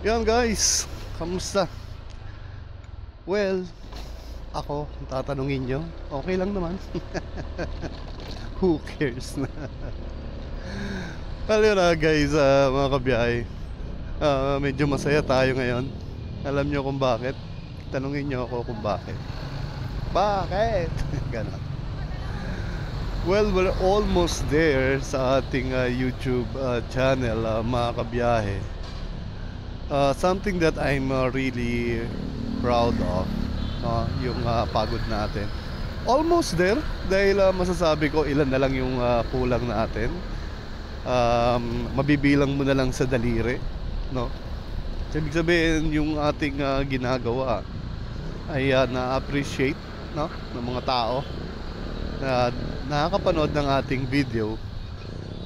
Yan guys, kamusta? Well, ako, kung tatanungin nyo, okay lang naman. Who cares na? Well, yun guys, mga kabiyahe, medyo masaya tayo ngayon. Alam nyo kung bakit? Tanungin nyo ako kung bakit. Bakit? Ganon. Well, we're almost there sa ating YouTube channel, mga kabiyahe. Something that I'm really proud of, yung pagod natin. Almost there dahil masasabi ko ilan na lang yung kulang natin. Mabibilang mo na lang sa daliri, no? Ibig sabihin yung ating ginagawa ay na-appreciate, no, ng mga tao na nakakapanood ng ating video.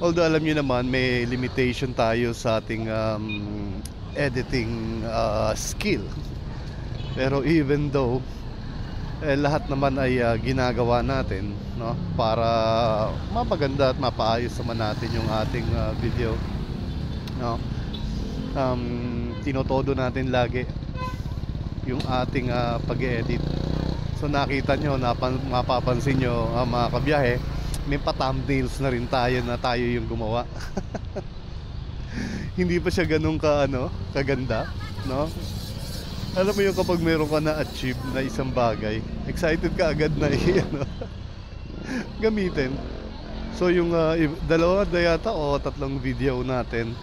Although alam niyo naman may limitation tayo sa ating editing skill. Pero even though lahat naman ay ginagawa natin, no, para mapaganda at mapaayos naman natin yung ating video, no. Tinotodo natin lagi yung ating pag-edit. So nakita nyo, mapapansin nyo, mga kabiyahe, may pa-thumbnails na rin tayo na tayo yung gumawa. Hindi pa siya ganun kaganda, no? Alam mo yung kapag meron ka na-achieve na isang bagay, excited ka agad na gamitin. So yung dalawa na yata o tatlong video natin,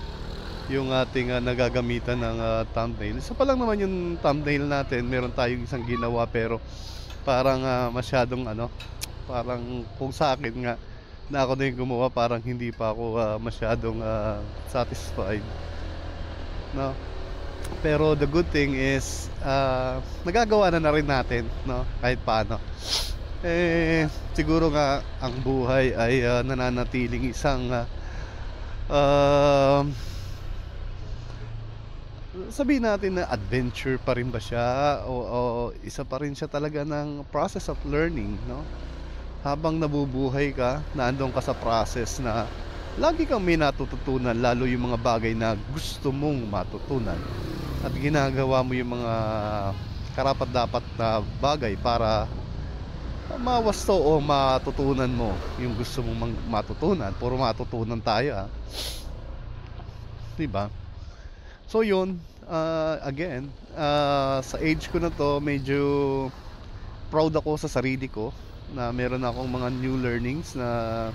yung ating nagagamitan ng thumbnail. Isa pa lang naman yung thumbnail natin, meron tayong isang ginawa pero parang masyadong parang kung sa akin nga na ako na yung gumawa, parang hindi pa ako masyadong satisfied, no? Pero the good thing is nagagawa na rin natin, no, kahit paano. Siguro nga ang buhay ay nananatiling isang sabihin natin na adventure pa rin ba siya o isa pa rin siya talaga ng process of learning, no? Habang nabubuhay ka, naandun ka sa process na lagi kang may natututunan, lalo yung mga bagay na gusto mong matutunan at ginagawa mo yung mga karapat-dapat na bagay para mawasto o matutunan mo yung gusto mong matutunan. Puro matutunan tayo, diba? So yun, again, sa age ko na to, medyo proud ako sa sarili ko na meron akong mga new learnings na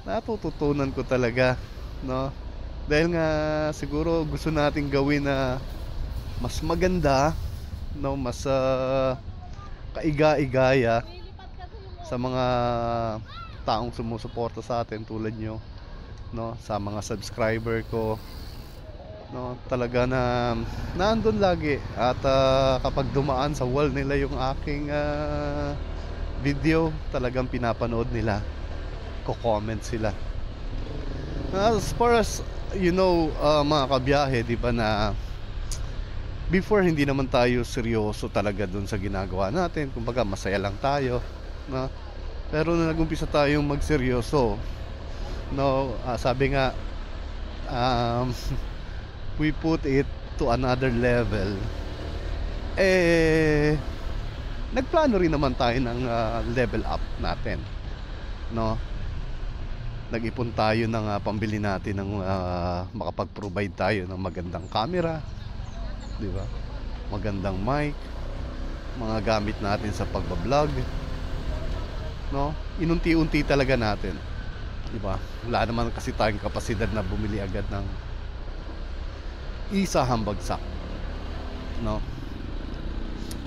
natututunan ko talaga, no? Dahil nga siguro gusto nating gawin na mas maganda, no, mas kaiga-igaya sa mga taong sumusuporta sa atin tulad nyo, no, sa mga subscriber ko, no, talaga na naandun lagi at kapag dumaan sa wall nila yung aking video, talagang pinapanood nila, ko-comment sila. As far as you know, mga kabiyahe, di ba, na before hindi naman tayo seryoso talaga dun sa ginagawa natin, kumbaga masaya lang tayo, no? Pero nung nag-umpisa tayong magseryoso, no, sabi nga, we put it to another level. Nagplano rin naman tayo ng level up natin, no? Nag-ipon tayo ng pambili natin ng makapag-provide tayo ng magandang camera, di ba? Magandang mic, mga gamit natin sa pagbablog, no? Inunti-unti talaga natin, di ba? Wala naman kasi tayong kapasidad na bumili agad ng isahang bagsak, no?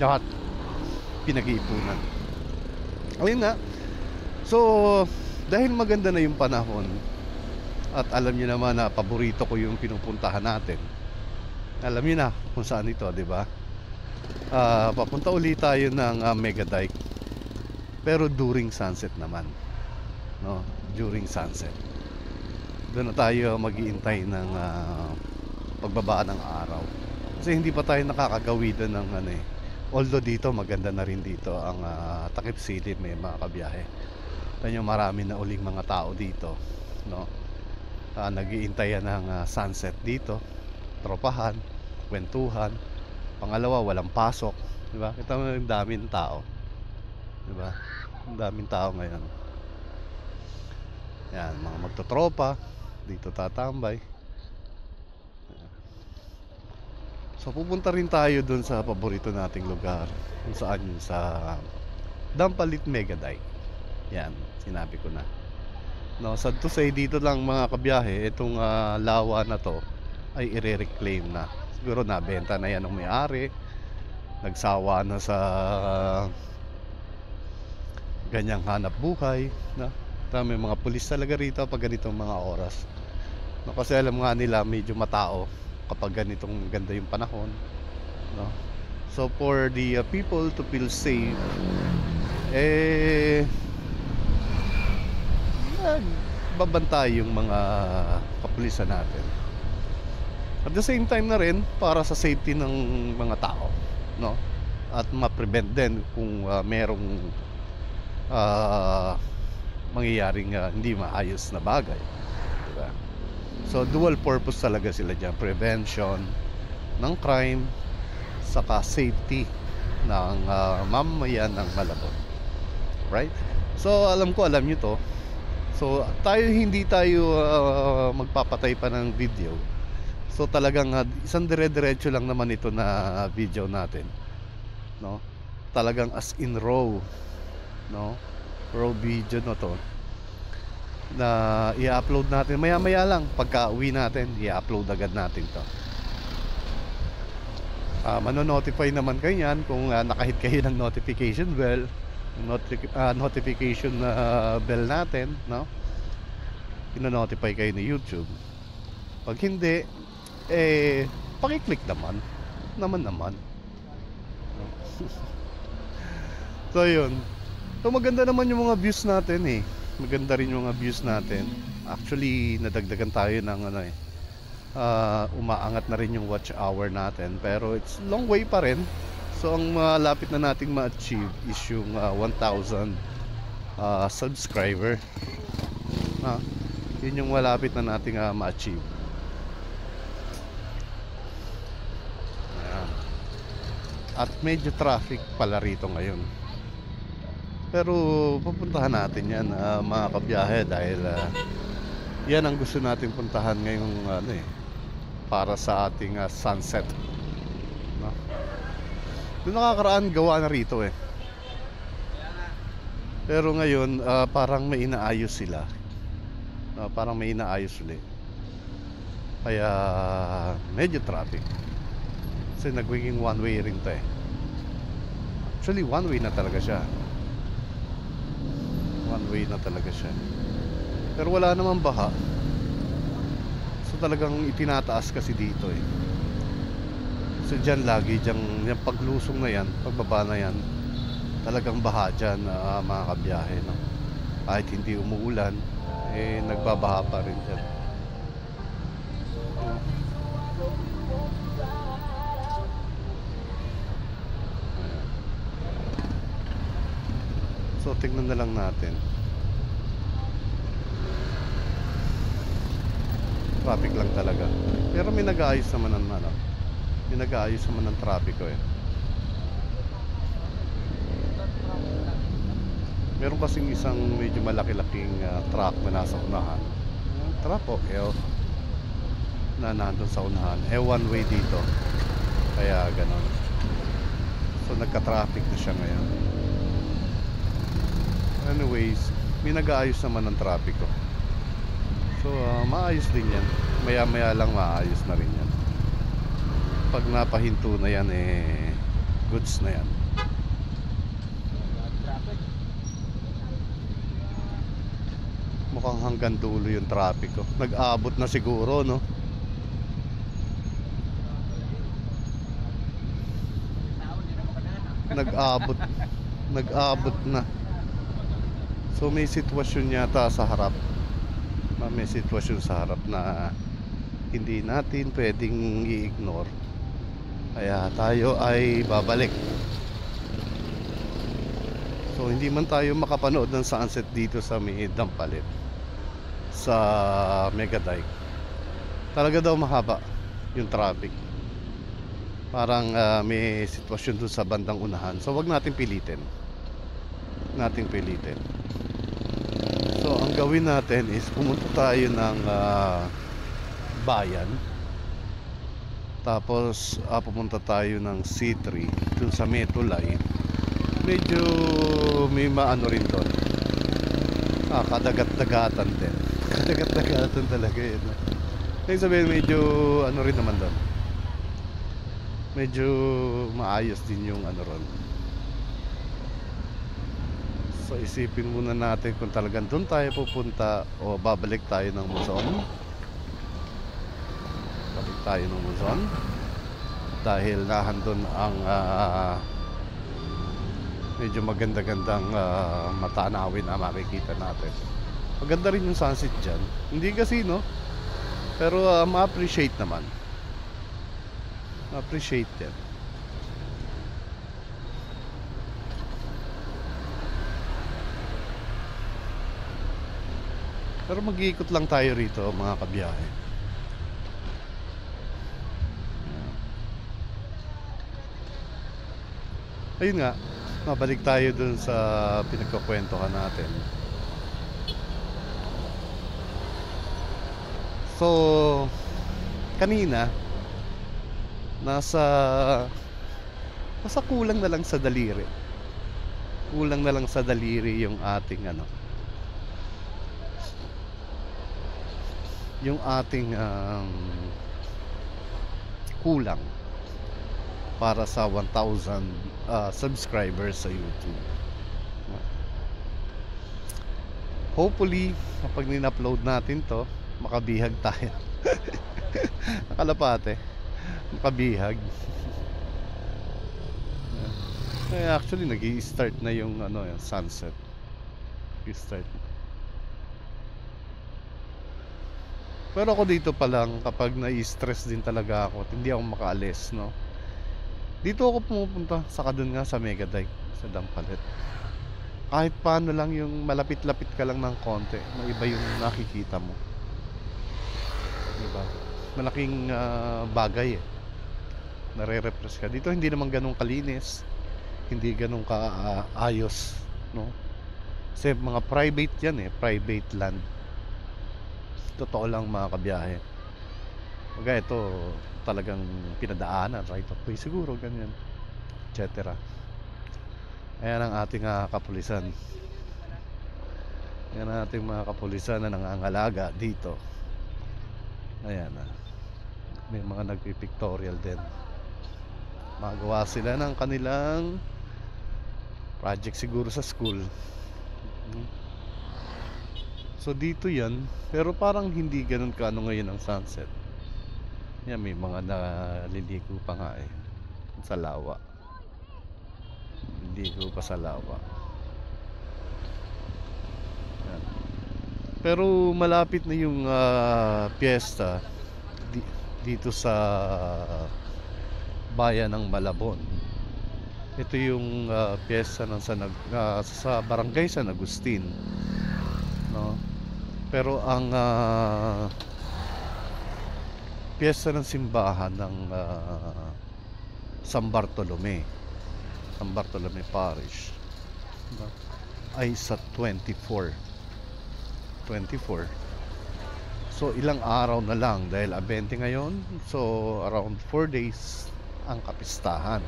Lahat pinag-iipunan. Ayun nga. So dahil maganda na yung panahon at alam niyo naman na paborito ko yung pinupuntahan natin, alam niyo na kung saan ito, di ba? Papunta ulit tayo ng Megadike, pero during sunset naman, no? During sunset doon na tayo mag-iintay ng pagbaba ng araw, kasi hindi pa tayo nakakagawi doon ng although dito maganda na rin dito ang takip silim, may mga kabiyahe. Tanyo, marami na uling mga tao dito, no? Nag-iintayan ng sunset dito. tropahan, kwentuhan. Pangalawa, walang pasok, di ba? Kita mo yung daming tao, di ba? Ang daming tao ngayon. Yan, mga magtotropa dito tatambay. So pupunta rin tayo dun sa paborito nating lugar, kung saan yun, sa Dampalit Mega Dike. Yan, sinabi ko na. No, sad to say, dito lang mga kabiyahe, itong lawa na to ay i-reclaim na. Siguro nabenta na yan ng may-ari, nagsawa na sa ganyang hanap buhay, no? May mga pulis talaga rito pag ganitong mga oras, no? Kasi alam nga nila medyo matao kapag ganitong ganda yung panahon, no? So for the people to feel safe, babantay yung mga kapulisan natin. At the same time na rin para sa safety ng mga tao, no? At ma-prevent din kung merong mangyayaring hindi maayos na bagay, diba? So dual purpose talaga sila dyan: prevention ng crime, saka safety ng mamamayan ng Malabon, right? So alam nyo to. So hindi tayo magpapatay pa ng video. So talagang isang dire-diretso lang naman ito na video natin, no? Talagang as in raw, no? Raw video no to, na i-upload natin maya-maya lang. Pagka uwi natin, i-upload agad natin to. Mano-notify naman kayo yan kung nakahit kayo ng notification bell, notification bell natin, no? Ino-notify kayo ni YouTube. Pag hindi, paki-click naman. So yun. So maganda naman yung mga views natin Maganda rin yung mga views natin. Actually, nadagdagan tayo ng umaangat na rin yung watch hour natin. Pero it's long way pa rin. So ang malapit na nating ma-achieve is yung 1,000 subscriber. Yun yung malapit na nating ma-achieve. At medyo traffic pala rito ngayon. Pero pupuntahan natin yan mga kabiyahe, dahil yan ang gusto natin puntahan ngayong para sa ating sunset, no? Doon nakakaraan gawa na rito pero ngayon parang may inaayos sila, parang may inaayos ulit, kaya medyo traffic. Kasi nagwiging one way rin to Actually one way na talaga siya. One way na talaga siya. Pero wala namang baha. So talagang itinataas kasi dito So dyan lagi, yung paglusong na yan, pagbaba na yan, talagang baha dyan mga kabiyahe, no? Kahit hindi umuulan, nagbabaha pa rin dyan. So tingnan na lang natin. Traffic lang talaga. Pero may nag-aayos naman ng may nag-aayos naman ng trapiko Meron kasing isang medyo malaki-laking truck na nasa unahan. Truck na nandun sa unahan. One way dito. Kaya ganon. So nagka-traffic na siya ngayon. Anyways, may nag-aayos naman ng trapiko. So maayos din yan. Maya-maya lang maayos na rin yan. Pag napahinto na yan goods na yan. Mukhang hanggang dulo yung trapiko. Nag-abot na siguro, no? Nag-abot na. So may sitwasyon yata sa harap. May sitwasyon sa harap na hindi natin pwedeng i-ignore. Kaya tayo ay babalik. So hindi man tayo makapanood ng sunset dito sa may Dampalit, sa Mega Dike. Talaga daw mahaba. yung traffic. Parang may sitwasyon dun sa bandang unahan. So wag natin pilitin. So ang gawin natin is pumunta tayo ng bayan. Tapos pumunta tayo ng C3 dun sa Metulay. Medyo may maano rin doon. Kadagat-dagatan din. Kadagat-dagatan talaga yun. Kaya sabihin medyo ano rin naman doon. Medyo maayos din yung ano ron. So isipin muna natin kung talagang doon tayo pupunta o babalik tayo ng Luzon. Balik tayo ng Luzon dahil nahandun ang medyo maganda-gandang matanawin na makikita natin. Maganda rin yung sunset dyan. Hindi casino, pero ma-appreciate naman. Ma-appreciate yan. Pero mag-iikot lang tayo rito mga kabiyahe. Ayun nga, mabalik tayo dun sa pinagkukwentuhan natin. So, kanina nasa kulang na lang sa daliri. Kulang na lang sa daliri yung ating ano. Yung ating kulang para sa 1,000 subscribers sa YouTube. Hopefully, kapag nin-upload natin to, makabihag tayo. Nakalapate. Makabihag. Actually, nag-i-start na yung ano, yung sunset. Nag-i-start. Pero ako dito pa lang, kapag na-stress din talaga ako, hindi ako makaalis, no? Dito ako pumupunta, saka dun nga sa Megadike, sa Dampalit. Kahit paano lang yung malapit-lapit ka lang ng konti, maiba yung nakikita mo. Diba? Malaking bagay eh. Nare-refresh ka. Dito hindi naman ganun kalinis, hindi ganun kaayos, no? Kasi mga private yan eh, private land. Totoo lang mga kabiyahe. Kaya ito talagang pinadaanan, right of way siguro, ganyan, etc. Ayan ang ating kapulisan. Ayan ang ating mga kapulisan na nangangalaga dito. Ayan may mga nagpipictorial din. Magawa sila ng kanilang project siguro sa school. So dito yan, pero parang hindi ganun kaano ngayon ang sunset. Yan, may mga naliligo pa nga eh sa lawa. Naliligo pa sa lawa. Yan. Pero malapit na yung piyesta dito sa bayan ng Malabon. Ito yung piyesta ng sa barangay San Agustin, no? Pero ang piyesta ng simbahan ng San Bartolome Parish, no? Ay sa 24. So ilang araw na lang dahil 20 ngayon. So around 4 days ang kapistahan.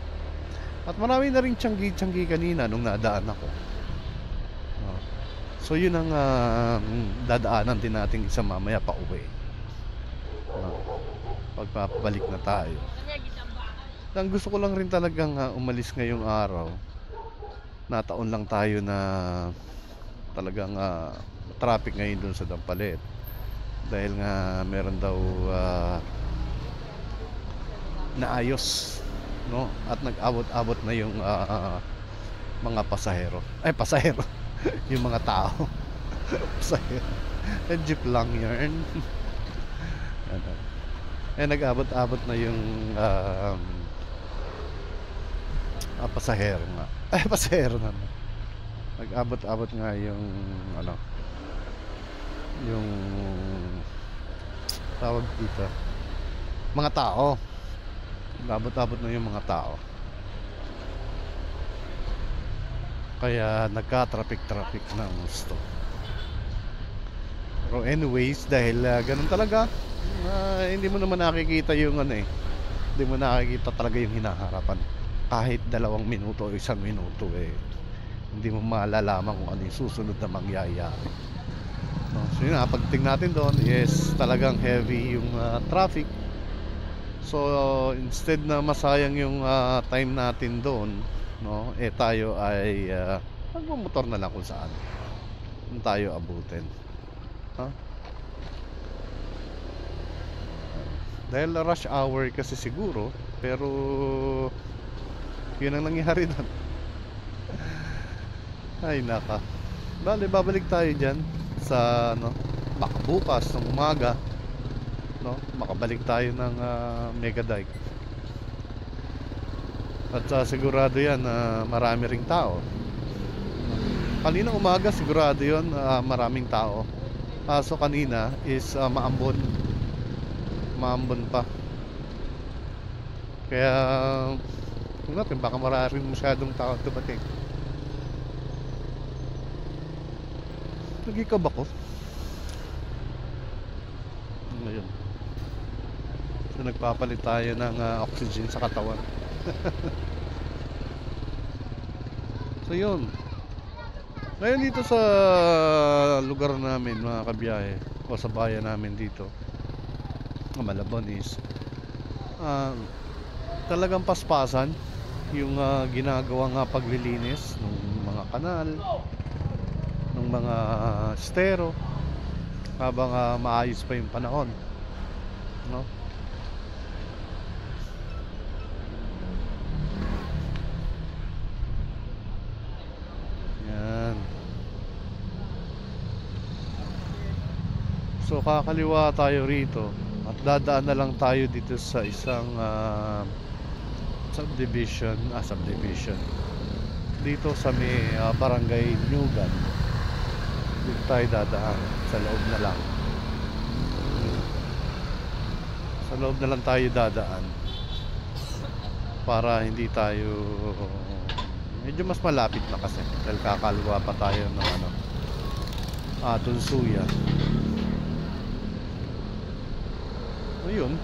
At marami na rin tiyanggi kanina nung nadaan ako, no? So yun ang dadaanan din natin isa mamaya pa uwi, no? Pagpapabalik na tayo. Ang gusto ko lang rin talagang umalis ngayong araw. Nataon lang tayo na talagang traffic ngayon dun sa Dampalit. Dahil nga meron daw naayos, no? At nag-abot-abot na yung mga pasahero. Yung mga tao. Pasahero. Jeep lang yun. Nag-abot-abot na yung pasahero nga. Pasahero na. Nag-abot-abot nga yung ano, yung tawag dito, mga tao. Abot-abot na yung mga tao. Kaya nagka-traffic ng gusto. Pero anyways, dahil ganun talaga, hindi mo naman nakikita yung ano eh. Hindi mo nakikita talaga yung hinaharapan. Kahit 2 minuto o 1 minuto eh, hindi mo malalaman kung ano yung susunod na mangyayari. No? So yun, pagting natin doon is talagang heavy yung traffic. So instead na masayang yung time natin doon, no, eh tayo ay magmomotor na lang kung saan tayo abutin. Huh? Dahil rush hour kasi siguro, pero yun ang nangyari doon. Ay naka. Bale, babalik tayo dyan sa ano, baka bukas ng umaga, no, makabalik tayo ng Mega Dike. At sigurado yan marami ring tao. Kanina umaga sigurado yon maraming tao. So kanina is maambon pa. Kaya kung natin baka maraming masyadong tao dumating. Nagikab ako ngayon. So nagpapalit tayo ng oxygen sa katawan. So yun. Ngayon dito sa lugar namin mga kabiyahe, o sa bayan namin dito Malabon is talagang paspasan yung ginagawang paglilinis ng mga kanal, ng mga estero, habang maayos pa yung panahon, no? Yan. So kakaliwa tayo rito at dadaan na lang tayo dito sa isang subdivision dito sa may barangay Nyugan. Dito tayo dadaan sa loob na lang. Sa loob na lang tayo dadaan para hindi tayo, medyo mas malapit na kasi dahil kakaliwa pa tayo ng ano, Tunsuya. Ayun.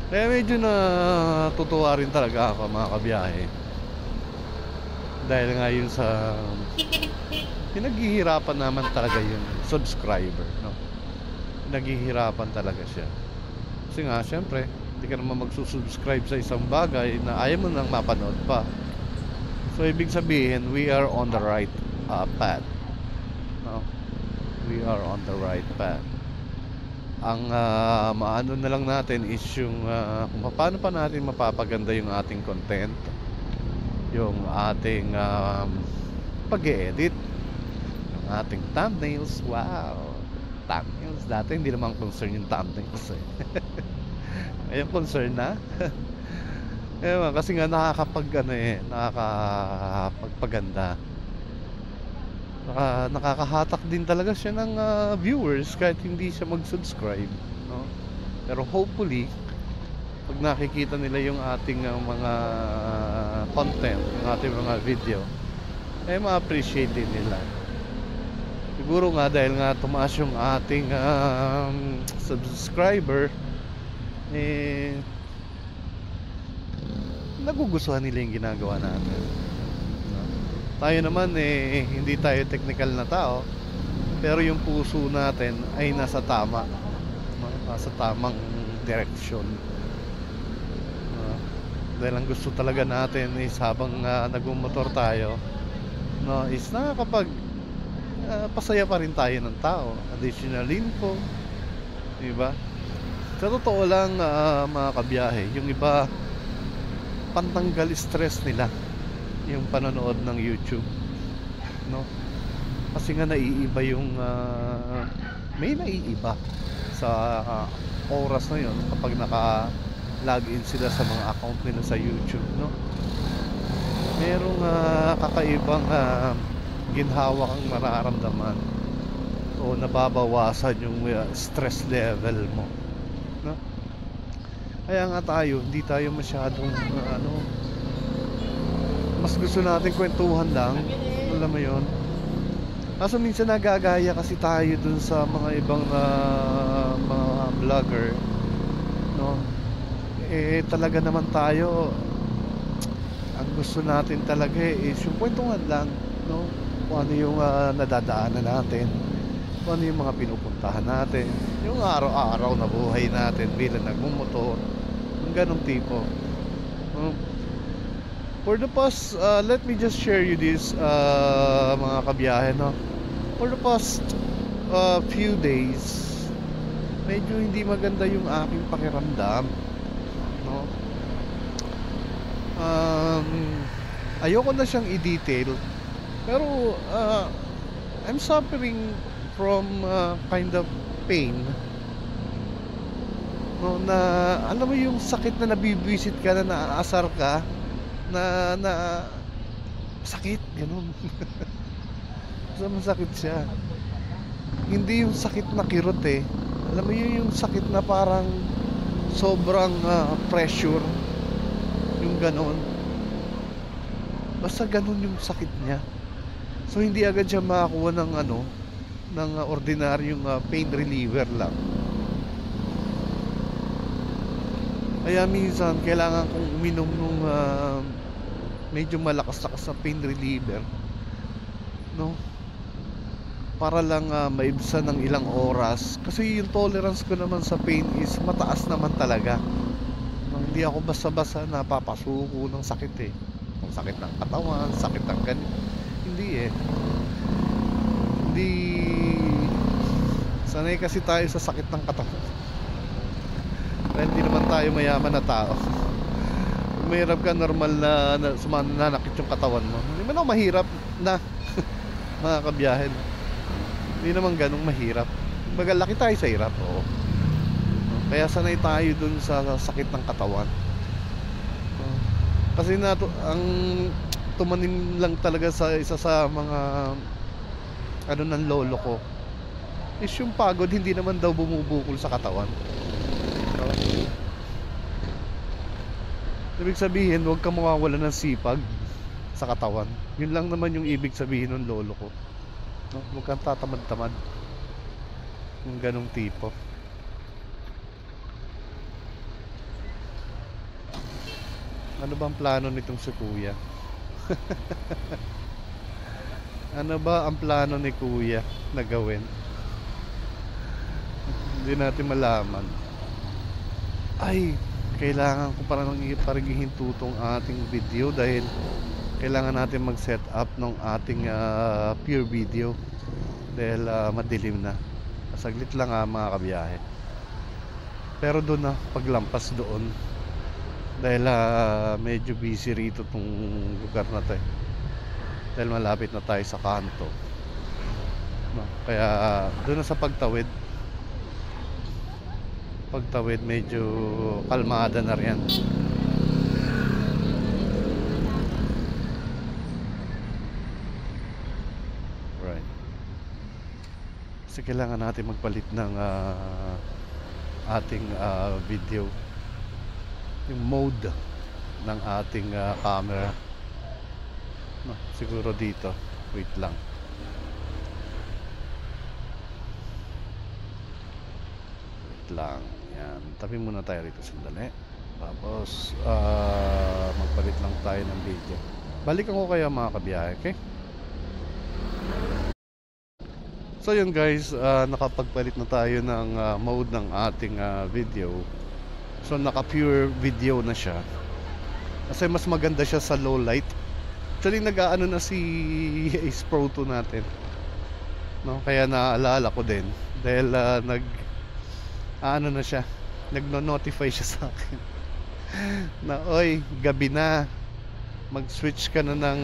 Kaya medyo natutuwa rin talaga ako mga kabiyahe, dahil nga yun sa pinaghihirapan naman talaga yung subscriber, no? Naghihirapan talaga siya. Kasi nga syempre hindi ka naman magsusubscribe sa isang bagay na ayaw mo nang mapanood pa. So ibig sabihin we are on the right path, no? We are on the right path. Ang maano na lang natin is yung kung paano pa natin mapapaganda yung ating content, yung ating pag-e-edit, yung ating thumbnails. Wow, thumbnails. Dati hindi naman concern yung thumbnails eh. Ngayon concern na. Ewan, kasi nga nakakapagpaganda. Nakakahatak din talaga siya ng viewers kahit hindi siya mag-subscribe, no? Pero hopefully pag nakikita nila yung ating mga content, yung ating mga video, eh ma-appreciate din nila. Siguro nga dahil nga tumaas yung ating subscriber, eh nagugustuhan nila yung ginagawa natin. Tayo naman eh hindi tayo technical na tao, pero yung puso natin ay nasa tama, no? Nasa tamang direksyon. Dahil ang gusto talaga natin is habang nagmumotor tayo, no, is nakakapag pasaya pa rin tayo ng tao. Additional info, diba? Sa totoo lang mga kabiyahe, yung iba pantanggal stress nila yung panonood ng YouTube, no? Kasi nga naiiba yung may naiiba sa oras na yun kapag naka-login sila sa mga account nila sa YouTube, no? Merong kakaibang ginhawa kang mararamdaman o nababawasan yung stress level mo, no? Kaya nga tayo, hindi tayo masyadong mas gusto natin kwentuhan lang, alam mo yon. Kaso minsan nagagaya kasi tayo dun sa mga ibang mga vlogger, no? Eh talaga naman tayo, ang gusto natin talaga is yung kwentuhan lang, no? Kung ano yung nadadaanan natin, kung ano yung mga pinupuntahan natin, yung araw-araw na buhay natin bilang nagmumotor, yung ganong tipo, no? For the past, let me just share you this, mga kabiyahe, no? For the past few days, medyo hindi maganda yung aking pakiramdam, no? Ayoko na siyang i-detail, pero I'm suffering from kind of pain, no? Na alam mo yung sakit na nabibwisit ka, na naaasar ka, na sakit, ganun. So masakit siya. Hindi yung sakit na kirot eh. Alam mo yung sakit na parang sobrang pressure, yung ganun. Basta ganun yung sakit niya. So hindi agad siya makakuha ng ng ordinaryong pain reliever lang. Kaya minsan kailangan kong uminom nung medyo malakas-lakas na pain reliever, no? Para lang maibsan ng ilang oras. Kasi yung tolerance ko naman sa pain is mataas naman talaga. Hindi ako basta-basta napapasuko ng sakit eh. Kung sakit ng katawan, sakit ng ganito. Hindi eh. Hindi. Sanay kasi tayo sa sakit ng katawan. Dahil hindi naman tayo mayaman na tao. Kung mahirap ka, normal na sumananakit yung katawan mo. Hindi man ako mahirap na mga kabiyahin. Hindi naman ganong mahirap. Magalaki tayo sa hirap, oo. Kaya sanay tayo dun sa sakit ng katawan. Kasi ang tumanim lang talaga sa isa sa mga ng lolo ko is yung pagod hindi naman daw bumubukol sa katawan. Ibig sabihin, huwag kang mawawala ng sipag sa katawan. Yun lang naman yung ibig sabihin ng lolo ko, no? Huwag kang tatamad-tamad. Yung ganong tipo. Ano ba ang plano nitong si kuya? Ano ba ang plano ni kuya na gawin? Hindi natin malaman. Ay, kailangan ko parang iparigihin tutong ating video dahil kailangan natin mag-set up ng ating pure video dahil madilim na. Saglit lang mga kabiyahe. Pero doon na paglampas doon dahil medyo busy rito tong lugar na to eh. Dahil malapit na tayo sa kanto, no? Kaya doon na sa pagtawid medyo kalmada na riyan. Right. Kasi kailangan natin magpalit ng ating video, yung mode ng ating camera, no? Siguro dito, wait lang. Lang. Yan. Tabi muna tayo rito sandali. Tapos magpalit lang tayo ng video. Balikan ko kaya mga kabiyahe, okay? So yun guys, nakapagpalit na tayo ng mode ng ating video. So naka pure video na siya. Kasi mas maganda siya sa low light. Actually nag-aano na si Ace Pro 2 natin, no? Kaya naalala ko din dahil na siya, nagno-notify siya sa akin na oy, gabi na, mag-switch ka na ng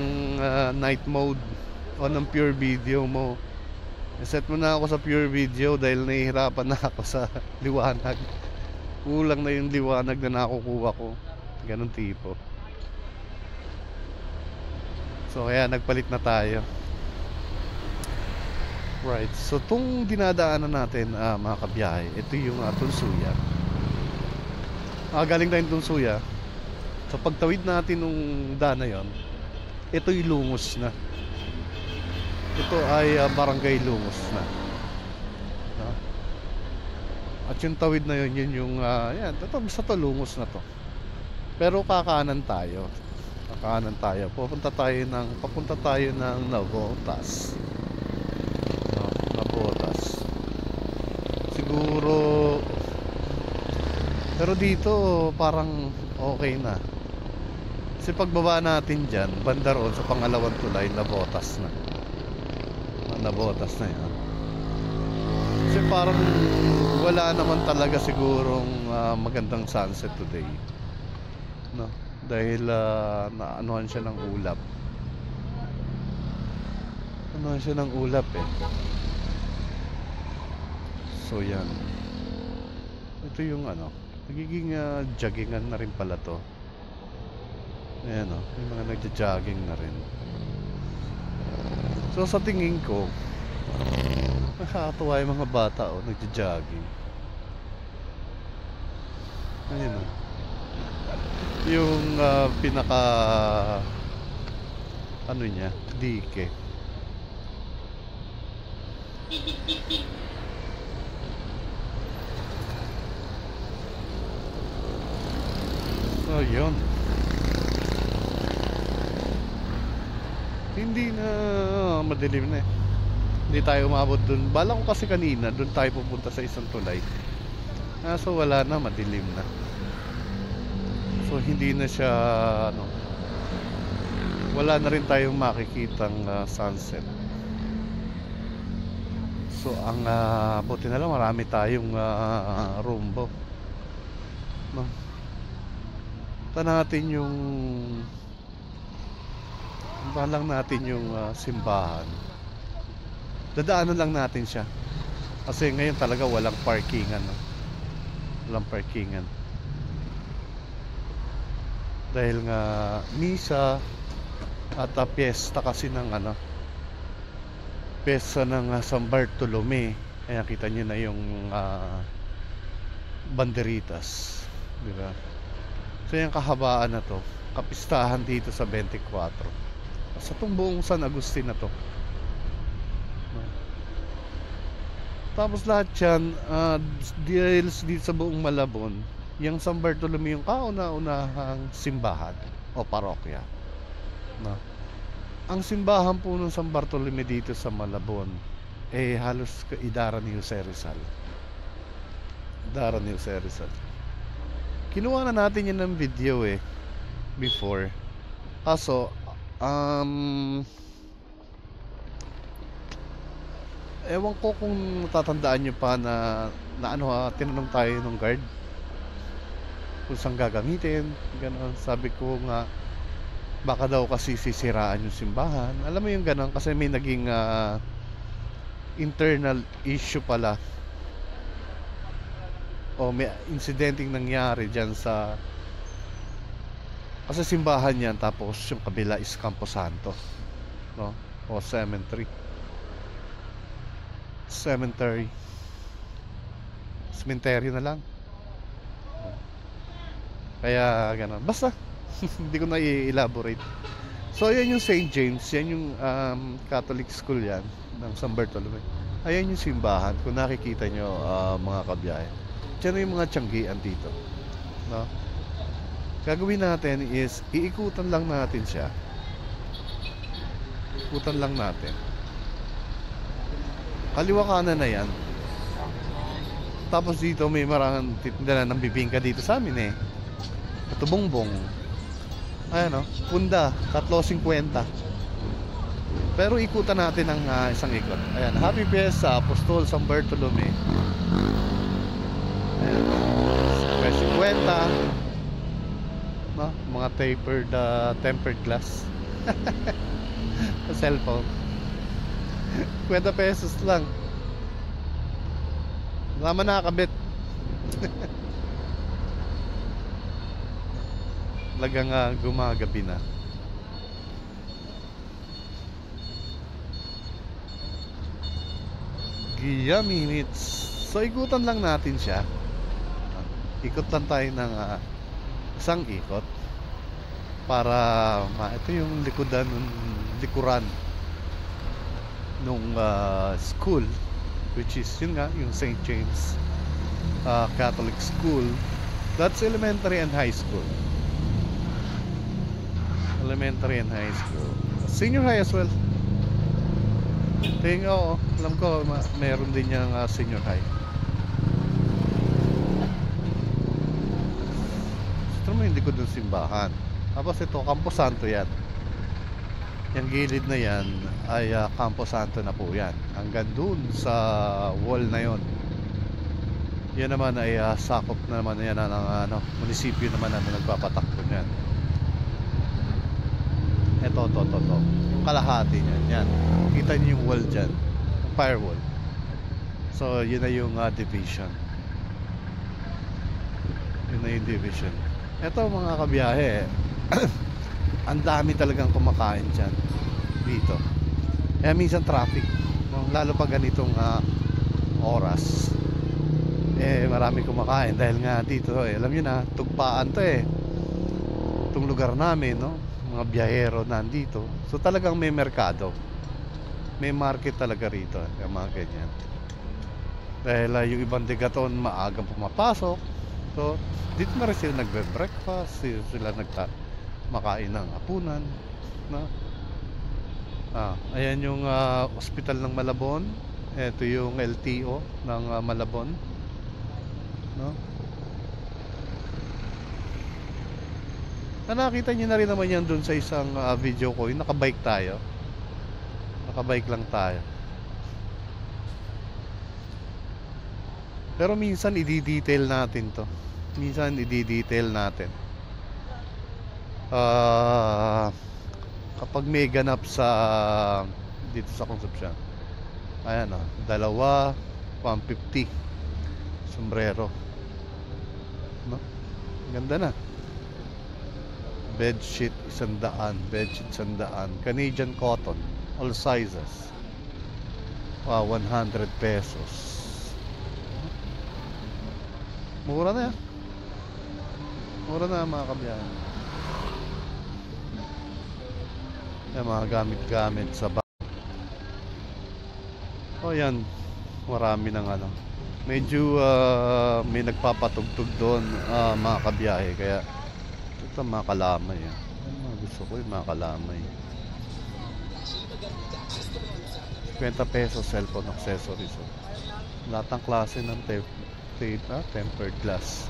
night mode o ng pure video mo. Set mo na ako sa pure video dahil nahihirapan na ako sa liwanag. Kulang na yung liwanag na nakukuha ko, ganun tipo. So kaya nagpalit na tayo. Right, so itong dinadaanan natin mga kabiyahe, ito yung Tunsuyan. Galing tayong Tunsuya. So pagtawid natin nung daan na yon, ito'y Lungos na. Ito ay barangay Lungos na. No? At yung tawid na yun, yun yung yan, ito, basta to Lungos na to. Pero kakaanan tayo. Papunta tayo ng Navotas. No, Navotas. Siguro, pero dito parang okay na. Kasi pagbaba natin dyan, banda roon sa pangalawang tulay, Navotas na. Navotas na yan. Kasi parang wala naman talaga sigurong magandang sunset today. No? Dahil naanuhan siya ng ulap. Anuhan siya ng ulap eh. So yan. Ito yung nagiging joggingan na rin pala to. Ayan may mga nagja-jogging na rin. So sa tingin ko, nakakatuwa yung mga bata nagja-jogging. Ayan yung pinaka niya, dike. So yun, hindi na madilim na eh. Hindi tayo umabot dun. Bala ko kasi kanina dun tayo pupunta sa isang tulay. So wala na, madilim na. So hindi na siya wala na rin tayong makikitang sunset. So ang buti na lang marami tayong rumbo. No? Natin yung lang natin yung simbahan. Dadaanan lang natin siya. Kasi ngayon talaga walang parkingan. Walang parkingan. Dahil nga misa at piyesta kasi ng piyesta ng San Bartolome. Kaya kita nyo na yung banderitas, di ba? So yung kahabaan na to, kapistahan dito sa 24 sa itong buong San Agustin na to. Tapos lahat yan dahil dito sa buong Malabon, yung San Bartolome yung kauna-unahang simbahan o parokya. No? Ang simbahan po ng San Bartolome dito sa Malabon halos idara ni Jose Rizal. Idara ni Jose Rizal. Kinuha na natin yun ng video before. Kaso ewan ko kung natatandaan nyo pa na tinanong tayo ng guard kung saan gagamitin, gano'n. Sabi ko nga baka daw kasi sisiraan yung simbahan. Alam mo yung gano'n, kasi may naging internal issue pala o may incidenting nangyari dyan sa, kasi simbahan yan, tapos yung kabila is Campo Santo, no? O cemetery na lang. Kaya gano'n, basta hindi ko na i-elaborate. So ayan yung St. James, yan yung Catholic school yan ng San Bartolome. Ayan yung simbahan, kung nakikita nyo mga kabiyahe. Diyan yung mga tiyanggian dito, no? Gagawin natin is iikutan lang natin siya. Ikutan lang natin. Kaliwa kanan na yan. Tapos dito may maraming titinda ng bibingka dito sa amin Ito bongbong. Ayan punda, 3.50. Pero ikutan natin ng isang ikot. Ayan, Happy Fiesta, Apostol San Bartolome. Ayan, 50. No? Mga tempered glass. Cellphone. 50 pesos lang. Wala man nakakabit. Talagang gumagabi na. Gia minutes. So ikutan lang natin siya. Ikot lang tayo ng isang ikot para ito yung likuran nung school, which is yun nga, yung St. James Catholic School. That's elementary and high school. Elementary and high school. Senior high as well. Oo, alam ko meron din yung senior high. Gusto mo hindi ko dun simbahan. Tapos ito, Campo Santo yan. Yung gilid na yan ay Campo Santo na po yan. Hanggang dun sa wall na yon. Yan naman ay sakop na naman yan ng munisipyo naman na nagpapatakbo niyan. Ito. Yung kalahati niyan. Yan. Kita niyo yung wall dyan. Yung firewall. So, yun na yung division. Yun na yung division. Ito mga kabiyahe, ang dami talagang kumakain dyan dito. Kaya minsan traffic, lalo pag ganitong oras, marami kumakain dahil nga dito, alam nyo na, tugpaan to itong lugar namin, no? Mga biyahero nandito, so talagang may merkado, may market talaga rito, yung mga ganyan. Dahil yung ibang degaton maagang pumapasok, so dito na rin sila nagbe-breakfast, sila makain ng hapunan, no? Ayan yung hospital ng Malabon. Ito yung LTO ng Malabon, no? Nakita niyo na rin naman yan dun sa isang video ko, yung nakabike tayo. Nakabike lang tayo. Pero minsan i-detail natin to. Minsan i-detail natin. Kapag may ganap sa dito sa Concepcion. Ayan dalawa, 150 sombrero, no? Ganda na. Bedsheet 100, bedsheet 100, Canadian cotton, all sizes. 100 pesos. Mura na yan. Mura na mga kabiyahe. Yan mga gamit-gamit sa yan, marami ng medyo may nagpapatugtog doon mga kabiyahe, kaya ito mga kalamay gusto ko yung mga kalamay. 50 pesos cellphone accessories, lahat ng klase ng tempered glass.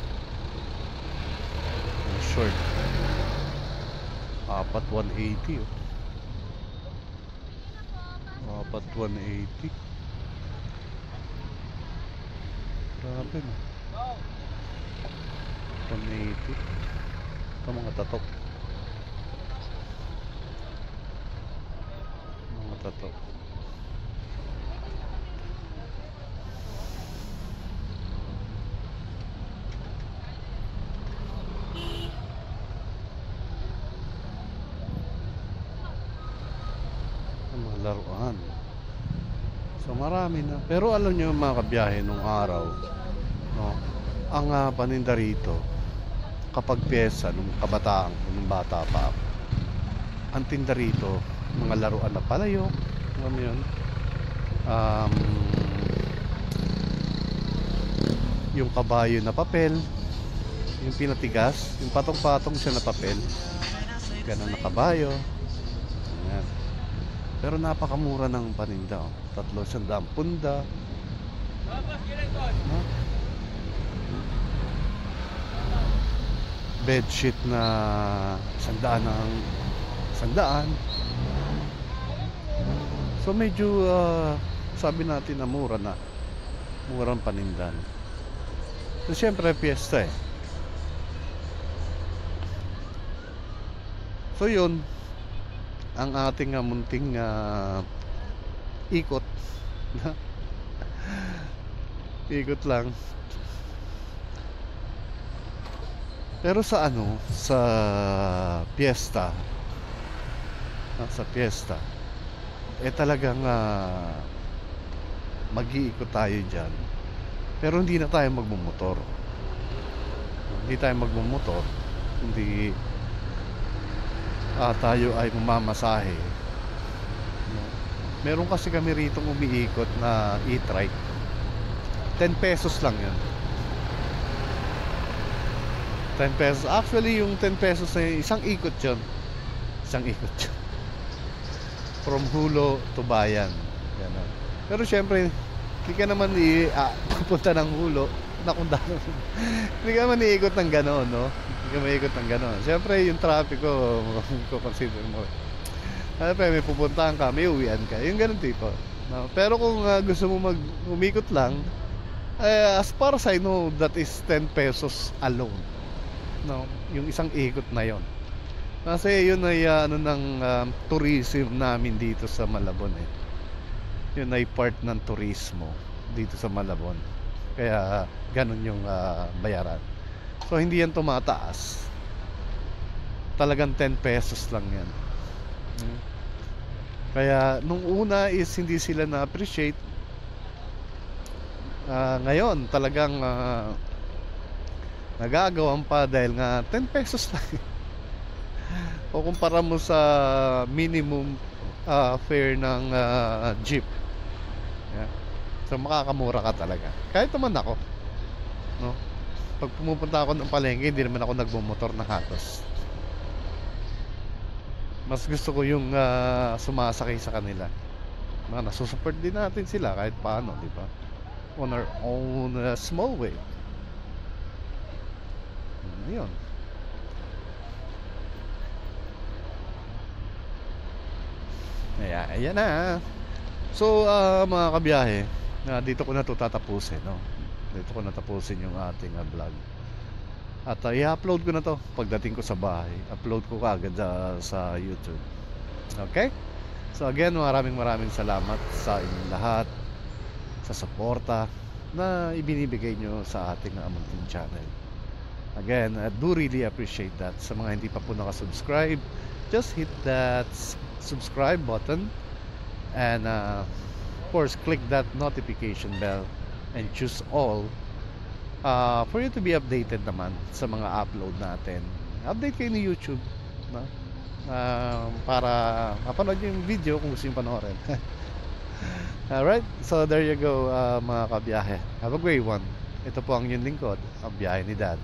Short 180 180. Grabe na. 180. Ito mga tatok. Mga tatok. Mga laruan. So marami na. Pero alam nyo mga kabiyahe, nung araw, no, ang paninda rito kapag pyesa, nung kabataan, nung bata pa ako, ang tinda rito, mga laruan na palayok, alam mo yun, yung kabayo na papel, yung pinatigas, yung patong-patong siya na papel, ganun na kabayo. Ayan. Pero napakamura ng paninda, 300 punda, no? Bedsheet na 100 ng 100. So medyo sabi natin na mura na, murang panindan. So syempre piyesta So yun ang ating munting ikot. Ikot lang. Pero sa sa piyesta, talagang mag-iikot tayo dyan. Pero hindi na tayo magmumotor. hindi tayo magmumotor, kundi tayo ay mamamasahe, no? Meron kasi kami rito umiikot na e-trike. 10 pesos lang yun. 10 pesos. Actually, yung 10 pesos na yun, isang ikot yun. Isang ikot yun. From Hulo to Bayan. Ganun. Pero syempre, hindi ka naman pupunta ng Hulo. Nakunda. Hindi ka naman iikot ng gano'n, no? Hindi ka maikot ng gano'n. Syempre, yung traffic ko, consider mo. Syempre, may pupuntahan ka, may uwian ka. Yung gano'n tipo. No? Pero kung gusto mo umikot lang, as far as I know, that is 10 pesos alone. No? Yung isang ikot na yon. Kasi yun ay ano ng tourism namin dito sa Malabon eh. Yun ay part ng turismo dito sa Malabon. Kaya ganun yung bayaran. So hindi yan tumataas. Talagang 10 pesos lang yan. Kaya nung una is hindi sila na-appreciate. Ngayon talagang nagagawan pa dahil nga 10 pesos lang. O kumpara mo sa minimum fare ng jeep, yeah. So makakamura ka talaga. Kahit naman ako, no? Pag pumupunta ako ng palengke, hindi naman ako nagmumotor na halos. Mas gusto ko yung sumasakay sa kanila. Nasusupport din natin sila kahit paano, di ba? On our own small way. Yun. Ayan na. So mga kabiyahe, dito ko na to tatapusin, no? Dito ko natapusin yung ating vlog. At i-upload ko na to pagdating ko sa bahay. Upload ko kaagad sa YouTube. Okay? So again, maraming salamat sa inyong lahat, sa suporta na ibinibigay nyo sa ating munting channel. Again, I do really appreciate that. Sa mga hindi pa po nakasubscribe, just hit that subscribe button and of course click that notification bell and choose all for you to be updated naman sa mga upload natin. Update kayo ni YouTube, no? Para mapanood yung video kung gusto yung panoorin. Alright, so there you go mga kabiyahe. Have a great one. Ito po ang inyong lingkod, ang biyahe ni Dad.